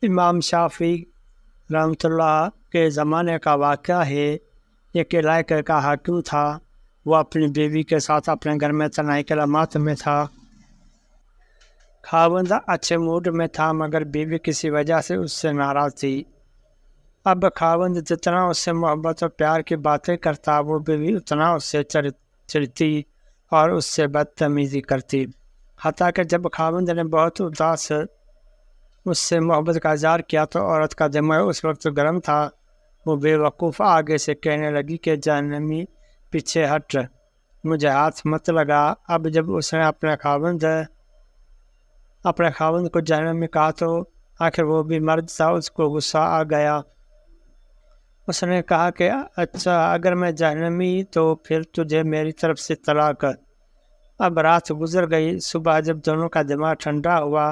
امام شافعی رحمۃ اللہ کے زمانے کا واقعہ ہے۔ ایک علاقے کا حاکم تھا، وہ اپنی بیوی کے ساتھ اپنے گھر میں تنہائی کلمات میں تھا۔ خاوند اچھے موڈ میں تھا مگر بیوی کسی وجہ سے اس سے ناراض تھی۔ اب خاوند جتنا اس سے محبت اور پیار کی باتیں کرتا، وہ بیوی اتنا اس سے چڑھتی اور اس سے بدتمیزی کرتی، حتیٰ کہ جب خاوند نے بہت اداس اس سے محبت کا اظہار کیا تو عورت کا دماغ اس وقت گرم تھا۔ وہ بے وقوف آگے سے کہنے لگی کہ جہنمی پیچھے ہٹ، مجھے ہاتھ مت لگا۔ اب جب اس نے اپنے خاوند کو جہنمی کہا تو آخر وہ بھی مرد تھا، اس کو غصہ آ گیا۔ اس نے کہا کہ اچھا اگر میں جہنمی تو پھر تجھے میری طرف سے طلاق۔ اب رات گزر گئی، صبح جب دونوں کا دماغ ٹھنڈا ہوا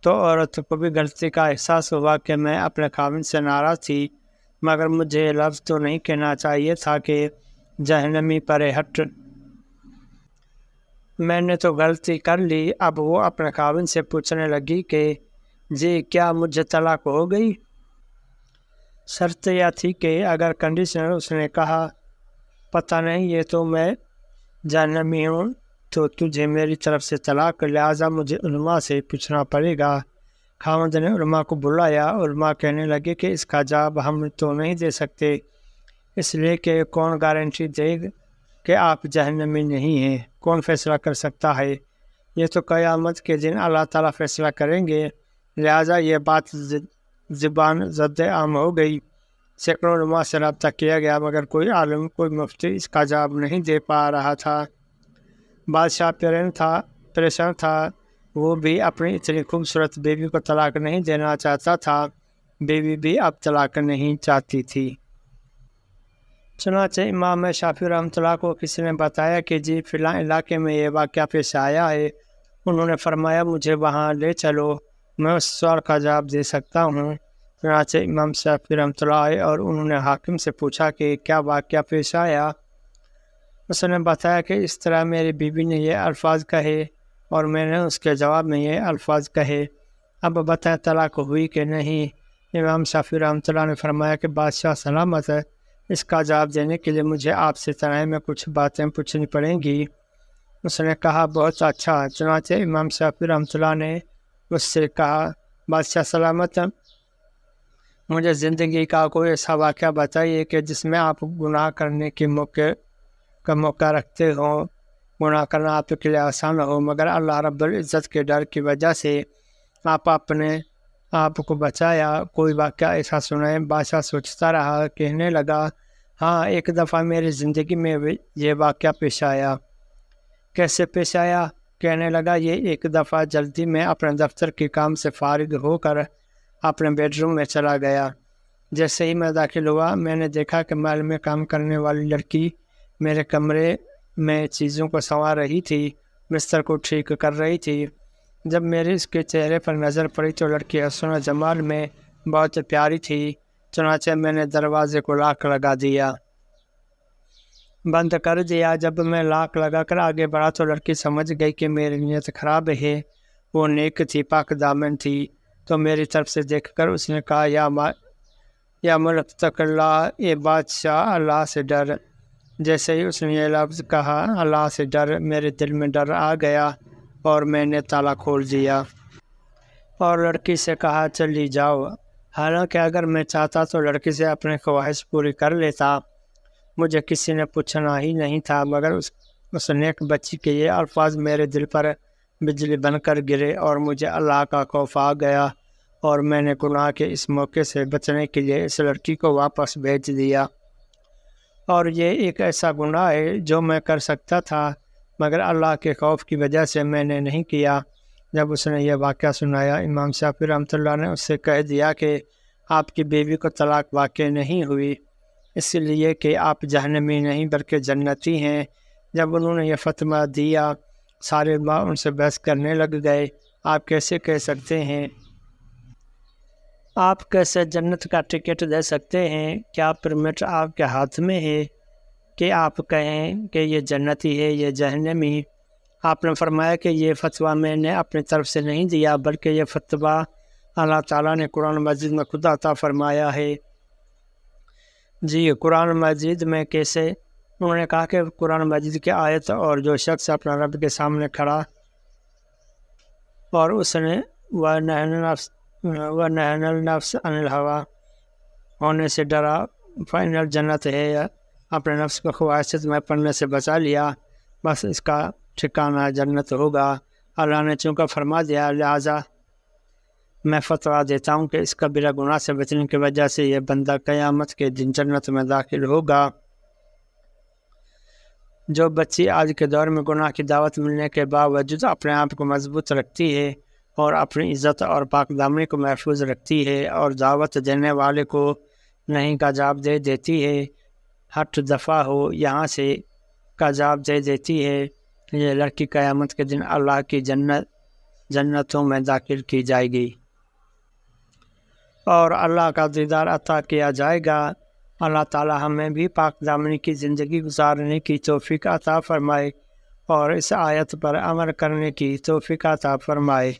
تو عورت کو بھی غلطی کا احساس ہوا کہ میں اپنے خاوند سے ناراض تھی مگر مجھے یہ لفظ تو نہیں کہنا چاہیے تھا کہ جہنمی پرے ہٹ، میں نے تو غلطی کر لی۔ اب وہ اپنے خاوند سے پوچھنے لگی کہ جی کیا مجھے طلاق ہو گئی؟ شرط یہ تھی کہ اگر کنڈیشنر۔ اس نے کہا پتہ نہیں، یہ تو میں جہنمی ہوں تو تجھے میری طرف سے طلاق، لہٰذا مجھے علماء سے پوچھنا پڑے گا۔ خاوند نے علماء کو بلایا۔ علماء کہنے لگے کہ اس کا جواب ہم تو نہیں دے سکتے، اس لیے کہ کون گارنٹی دے کہ آپ جہنمی نہیں ہیں؟ کون فیصلہ کر سکتا ہے؟ یہ تو قیامت کے دن اللہ تعالیٰ فیصلہ کریں گے، لہٰذا یہ بات زبان زد عام ہو گئی۔ سینکڑوں علماء سے رابطہ کیا گیا مگر کوئی عالم، کوئی مفتی اس کا جواب نہیں دے پا رہا تھا۔ بادشاہ پریشان تھا، وہ بھی اپنی اتنی خوبصورت بیوی کو طلاق نہیں دینا چاہتا تھا، بیوی بھی اب طلاق نہیں چاہتی تھی۔ چنانچہ امام شافعی رحمۃ اللہ کو کسی نے بتایا کہ جی فلاں علاقے میں یہ واقعہ پیش آیا ہے۔ انہوں نے فرمایا مجھے وہاں لے چلو، میں اس سوال کا جواب دے سکتا ہوں۔ چنانچہ امام شافعی رحمۃ اللہ آئے اور انہوں نے حاکم سے پوچھا کہ کیا واقعہ پیش آیا؟ اس نے بتایا کہ اس طرح میری بیوی نے یہ الفاظ کہے اور میں نے اس کے جواب میں یہ الفاظ کہے، اب بتائیں طلاق ہوئی کہ نہیں؟ امام شافعی رحمۃ اللہ نے فرمایا کہ بادشاہ سلامت ہے، اس کا جواب دینے کے لیے مجھے آپ سے تنہائی میں کچھ باتیں پوچھنی پڑیں گی۔ اس نے کہا بہت اچھا۔ چنانچہ امام شافعی رحمۃ اللہ نے اس سے کہا بادشاہ سلامت، مجھے زندگی کا کوئی ایسا واقعہ بتائیے کہ جس میں آپ گناہ کرنے کے موقع رکھتے ہوں، گناہ کرنا آپ کے لیے آسان ہو مگر اللہ رب العزت کے ڈر کی وجہ سے آپ اپنے آپ کو بچایا، کوئی واقعہ ایسا سنائیں۔ بادشاہ سوچتا رہا، کہنے لگا ہاں ایک دفعہ میری زندگی میں یہ واقعہ پیش آیا۔ کیسے پیش آیا؟ کہنے لگا یہ ایک دفعہ جلدی میں اپنے دفتر کے کام سے فارغ ہو کر اپنے بیڈ روم میں چلا گیا۔ جیسے ہی میں داخل ہوا میں نے دیکھا کہ محل میں کام کرنے والی لڑکی میرے کمرے میں چیزوں کو سنوار رہی تھی، بستر کو ٹھیک کر رہی تھی۔ جب میری اس کے چہرے پر نظر پڑی تو لڑکی حسن و جمال میں بہت پیاری تھی۔ چنانچہ میں نے دروازے کو لاک لگا دیا، بند کر دیا۔ جب میں لاک لگا کر آگے بڑھا تو لڑکی سمجھ گئی کہ میری نیت خراب ہے، وہ نیک تھی، پاک دامن تھی، تو میری طرف سے دیکھ کر اس نے کہا یا ملک تک اللہ، اے بادشاہ اللہ سے ڈر۔ جیسے ہی اس نے یہ لفظ کہا اللہ سے ڈر، میرے دل میں ڈر آ گیا اور میں نے تالا کھول دیا اور لڑکی سے کہا چلی جاؤ۔ حالانکہ اگر میں چاہتا تو لڑکی سے اپنی خواہش پوری کر لیتا، مجھے کسی نے پوچھنا ہی نہیں تھا، مگر اس نیک بچی کے یہ الفاظ میرے دل پر بجلی بن کر گرے اور مجھے اللہ کا خوف آ گیا اور میں نے گناہ کے اس موقع سے بچنے کے لیے اس لڑکی کو واپس بھیج دیا۔ اور یہ ایک ایسا گناہ ہے جو میں کر سکتا تھا مگر اللہ کے خوف کی وجہ سے میں نے نہیں کیا۔ جب اس نے یہ واقعہ سنایا امام شافعی رحمۃ اللہ نے اس سے کہہ دیا کہ آپ کی بیوی کو طلاق واقع نہیں ہوئی، اس لیے کہ آپ جہنمی نہیں بلکہ جنتی ہیں۔ جب انہوں نے یہ فتویٰ دیا سارے علماء ان سے بحث کرنے لگ گئے، آپ کیسے کہہ سکتے ہیں، آپ کیسے جنت کا ٹکٹ دے سکتے ہیں؟ کیا پرمٹ آپ کے ہاتھ میں ہے کہ آپ کہیں کہ یہ جنتی ہے یہ جہنمی؟ آپ نے فرمایا کہ یہ فتویٰ میں نے اپنی طرف سے نہیں دیا بلکہ یہ فتویٰ اللہ تعالیٰ نے قرآن مجید میں خود عطا فرمایا ہے۔ جی قرآن مجید میں کیسے؟ انہوں نے کہا کہ قرآن مجید کی آیت اور جو شخص اپنا رب کے سامنے کھڑا اور اس نے وَنَهَنَا النَّفْسَ عَنِ الْهَوَىٰ ہونے سے ڈرا، فَإِنَّ الْجَنَّةَ ہے، اپنے نفس کو خواہشات میں پڑنے سے بچا لیا، بس اس کا ٹھکانہ جنت ہوگا۔ اللہ نے چونکہ فرما دیا، لہٰذا میں فتویٰ دیتا ہوں کہ اس کبیرہ گناہ سے بچنے کی وجہ سے یہ بندہ قیامت کے دن جنت میں داخل ہوگا۔ جو بچی آج کے دور میں گناہ کی دعوت ملنے کے باوجود اپنے آپ کو مضبوط رکھتی ہے اور اپنی عزت اور پاک دامنی کو محفوظ رکھتی ہے اور دعوت دینے والے کو نہیں کا جواب دے دیتی ہے، ہٹ دفع ہو یہاں سے کا جواب دے دیتی ہے، یہ لڑکی قیامت کے دن اللہ کی جنتوں میں داخل کی جائے گی اور اللہ کا دیدار عطا کیا جائے گا۔ اللہ تعالی ہمیں بھی پاک دامنی کی زندگی گزارنے کی توفیق عطا فرمائے اور اس آیت پر عمل کرنے کی توفیق عطا فرمائے۔